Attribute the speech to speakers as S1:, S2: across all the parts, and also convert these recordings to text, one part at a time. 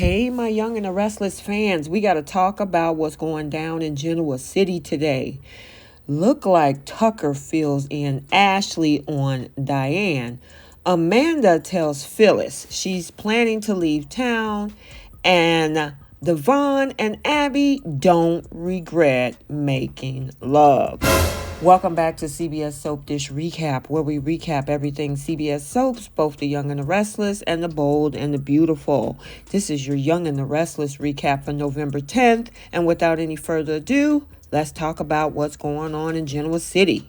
S1: Hey, my Young and the Restless fans, we got to talk about what's going down in Genoa City today. Look like Tucker fills in Ashley on Diane. Amanda tells Phyllis she's planning to leave town, and Devon and Abby don't regret making love. Welcome back to CBS Soap Dish Recap, where we recap everything CBS soaps, both the Young and the Restless and the Bold and the Beautiful. This is your Young and the Restless recap for November 10th, and without any further ado, let's talk about what's going on in Genoa City.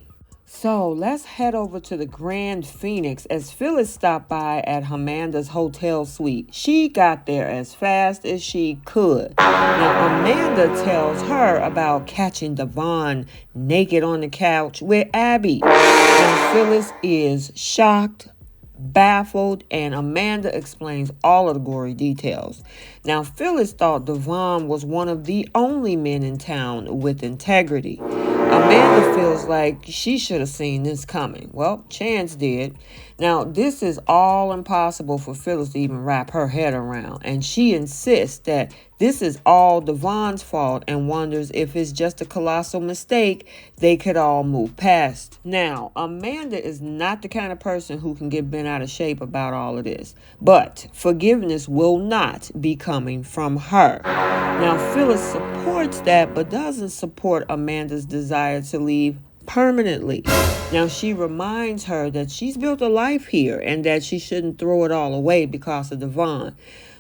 S1: So let's head over to the Grand Phoenix as Phyllis stopped by at Amanda's hotel suite. She got there as fast as she could. Now Amanda tells her about catching Devon naked on the couch with Abby. And Phyllis is shocked, baffled, and Amanda explains all of the gory details. Now Phyllis thought Devon was one of the only men in town with integrity. Amanda feels like she should have seen this coming. Well, Chance did. Now, this is all impossible for Phyllis to even wrap her head around, and she insists that this is all Devon's fault and wonders if it's just a colossal mistake they could all move past. Now, Amanda is not the kind of person who can get bent out of shape about all of this, but forgiveness will not be coming from her. Now, Phyllis supports that, but doesn't support Amanda's desire to leave permanently. Now, she reminds her that she's built a life here and that she shouldn't throw it all away because of Devon.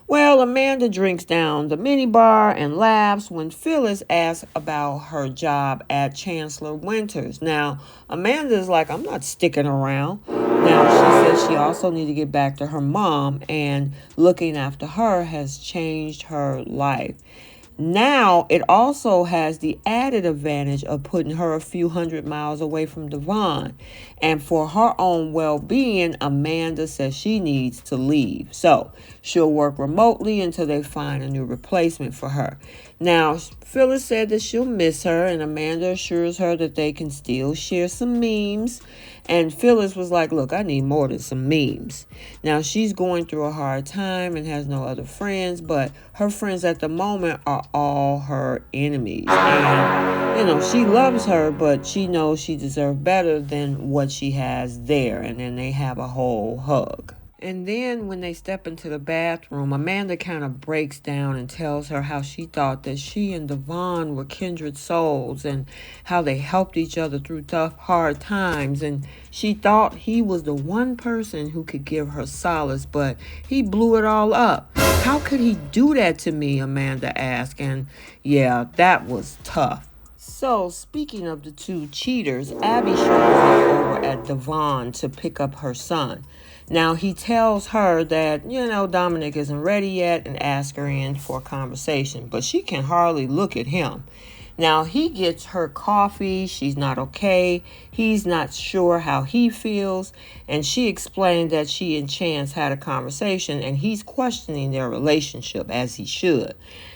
S1: Well, Amanda drinks down the minibar and laughs when Phyllis asks about her job at Chancellor Winters. Now, Amanda's like, I'm not sticking around. Now, she says she also needs to get back to her mom, and looking after her has changed her life. Now, it also has the added advantage of putting her a few hundred miles away from Devon. And for her own well-being, Amanda says she needs to leave. So she'll work remotely until they find a new replacement for her. Now, Phyllis said that she'll miss her, and Amanda assures her that they can still share some memes. And Phyllis was like, look, I need more than some memes. Now, she's going through a hard time and has no other friends, but her friends at the moment are all her enemies. And, she loves her, but she knows she deserves better than what she has there. And then they have a whole hug. And then when they step into the bathroom, Amanda kind of breaks down and tells her how she thought that she and Devon were kindred souls and how they helped each other through tough, hard times. And she thought he was the one person who could give her solace, but he blew it all up. How could he do that to me? Amanda asked. And yeah, that was tough. So, speaking of the two cheaters, Abby shows up over at Devon to pick up her son. Now, he tells her that, Dominic isn't ready yet and asks her in for a conversation, but she can hardly look at him. Now, he gets her coffee. She's not okay. He's not sure how he feels. And she explained that she and Chance had a conversation and he's questioning their relationship, as he should.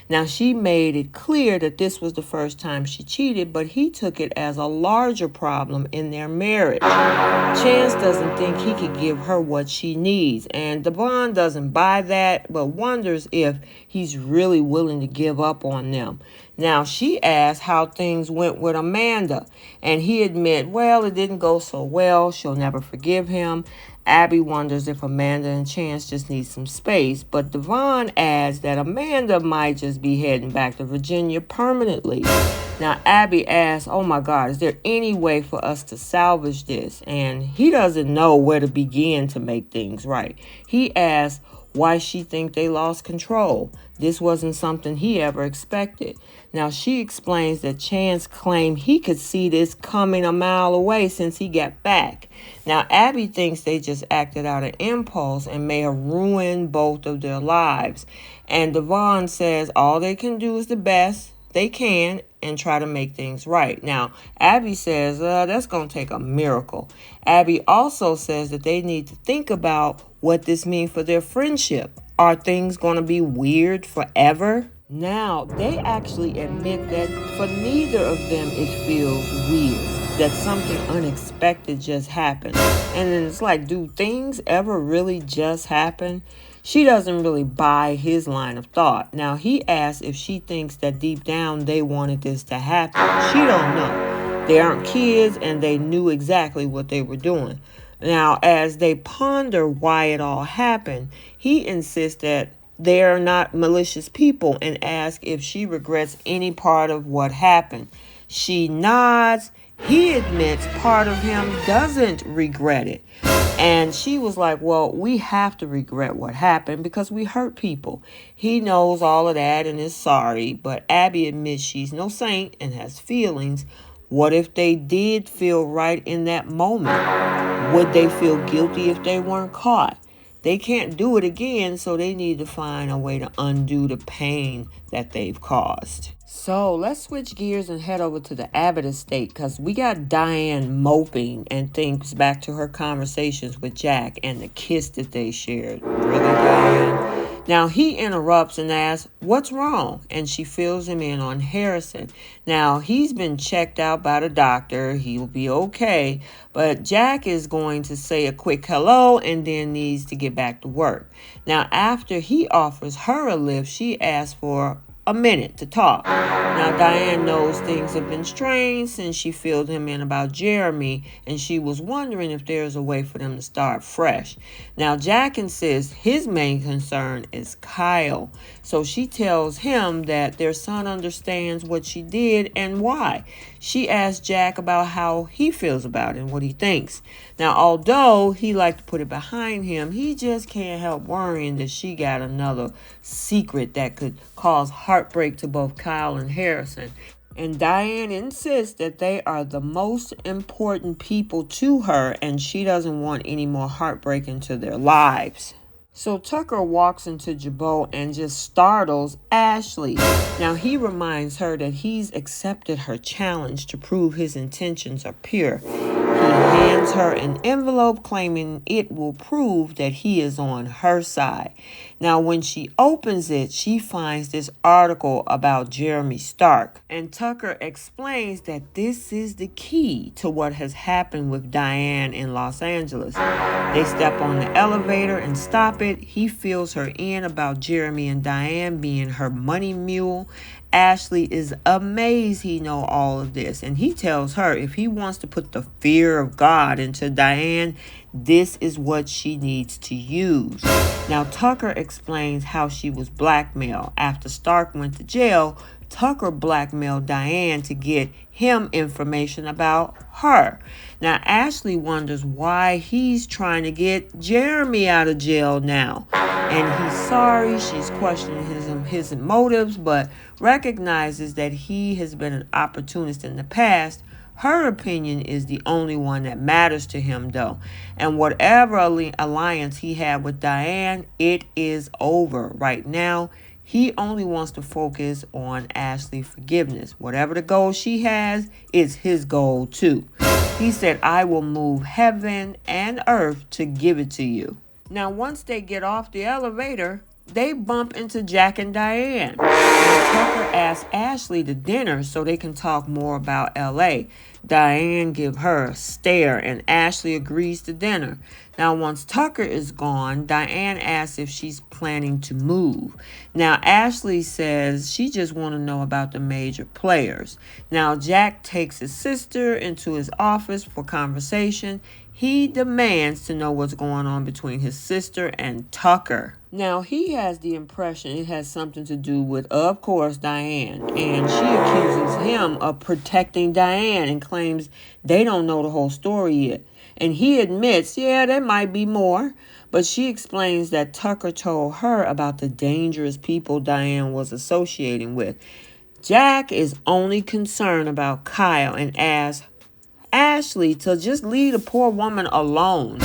S1: Now, she made it clear that this was the first time she cheated, but he took it as a larger problem in their marriage. Chance doesn't think he could give her what she needs, and Devon doesn't buy that, but wonders if he's really willing to give up on them. Now, she asked how things went with Amanda, and he admit, well, it didn't go so well. She'll never forgive him. Abby wonders if Amanda and Chance just need some space, but Devon adds that Amanda might just be heading back to Virginia permanently. Now, Abby asks, oh my God, is there any way for us to salvage this? And he doesn't know where to begin to make things right. He asks why she think they lost control. This wasn't something he ever expected. Now, she explains that Chance claimed he could see this coming a mile away since he got back. Now, Abby thinks they just acted out of impulse and may have ruined both of their lives. And Devon says all they can do is the best they can and try to make things right. Now, Abby says that's going to take a miracle. Abby also says that they need to think about what this means for their friendship. Are things going to be weird forever? Now, they actually admit that for neither of them it feels weird, that something unexpected just happened. And then it's like, do things ever really just happen? She doesn't really buy his line of thought. Now, he asks if she thinks that deep down they wanted this to happen. She don't know. They aren't kids and they knew exactly what they were doing. Now, as they ponder why it all happened, he insists that they are not malicious people and asks if she regrets any part of what happened. She nods. He admits part of him doesn't regret it. And she was like, well, we have to regret what happened because we hurt people. He knows all of that and is sorry, but Abby admits she's no saint and has feelings. What if they did feel right in that moment? Would they feel guilty if they weren't caught? They can't do it again, so they need to find a way to undo the pain that they've caused. So let's switch gears and head over to the Abbott estate because we got Diane moping and thinks back to her conversations with Jack and the kiss that they shared. Really, Diane? Now, he interrupts and asks, what's wrong? And she fills him in on Harrison. Now, he's been checked out by the doctor. He'll be okay. But Jack is going to say a quick hello and then needs to get back to work. Now, after he offers her a lift, she asks for a minute to talk. Now, Diane knows things have been strange since she filled him in about Jeremy, and she was wondering if there's a way for them to start fresh. Now, Jack insists his main concern is Kyle, so she tells him that their son understands what she did and why. She asks Jack about how he feels about it and what he thinks. Now, although he liked to put it behind him, he just can't help worrying that she got another secret that could cause heartbreak to both Kyle and Harrison. And Diane insists that they are the most important people to her and she doesn't want any more heartbreak into their lives. So Tucker walks into Jabot and just startles Ashley. Now he reminds her that he's accepted her challenge to prove his intentions are pure. He hands her an envelope claiming it will prove that he is on her side. Now, when she opens it, she finds this article about Jeremy Stark. And Tucker explains that this is the key to what has happened with Diane in Los Angeles. They step on the elevator and stop it. He fills her in about Jeremy and Diane being her money mule. Ashley is amazed he know all of this, and he tells her if he wants to put the fear of God into Diane, this is what she needs to use. Now, Tucker explains how she was blackmailed. After Stark went to jail, Tucker blackmailed Diane to get him information about her. Now, Ashley wonders why he's trying to get Jeremy out of jail now. And he's sorry. She's questioning his motives, but recognizes that he has been an opportunist in the past. Her opinion is the only one that matters to him, though. And whatever alliance he had with Diane, it is over right now. He only wants to focus on Ashley's forgiveness. Whatever the goal she has is his goal, too. He said, I will move heaven and earth to give it to you. Now, once they get off the elevator, they bump into Jack and Diane. And Tucker asks Ashley to dinner so they can talk more about L.A. Diane gives her a stare and Ashley agrees to dinner. Now, once Tucker is gone, Diane asks if she's planning to move. Now, Ashley says she just wants to know about the major players. Now, Jack takes his sister into his office for conversation. He demands to know what's going on between his sister and Tucker. Now, he has the impression it has something to do with, of course, Diane. And she accuses him of protecting Diane and claims they don't know the whole story yet. And he admits, yeah, there might be more. But she explains that Tucker told her about the dangerous people Diane was associating with. Jack is only concerned about Kyle and asks Ashley to just leave the poor woman alone.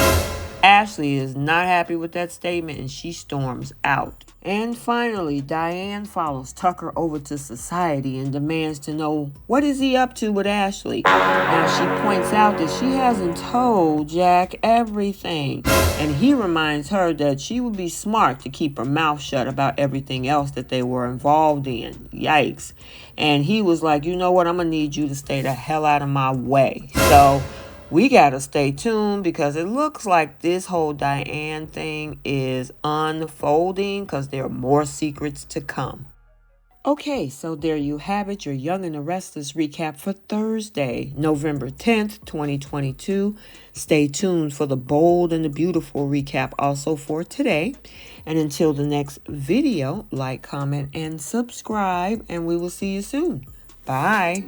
S1: Ashley is not happy with that statement and she storms out. And finally, Diane follows Tucker over to society and demands to know what is he up to with Ashley. Now she points out that she hasn't told Jack everything. And he reminds her that she would be smart to keep her mouth shut about everything else that they were involved in. Yikes. And he was like, you know what, I'm going to need you to stay the hell out of my way. So We got to stay tuned because it looks like this whole Diane thing is unfolding because there are more secrets to come. Okay, so there you have it, your Young and the Restless recap for Thursday, November 10th, 2022. Stay tuned for the bold and the beautiful recap also for today. And until the next video, like, comment, and subscribe, and we will see you soon. Bye.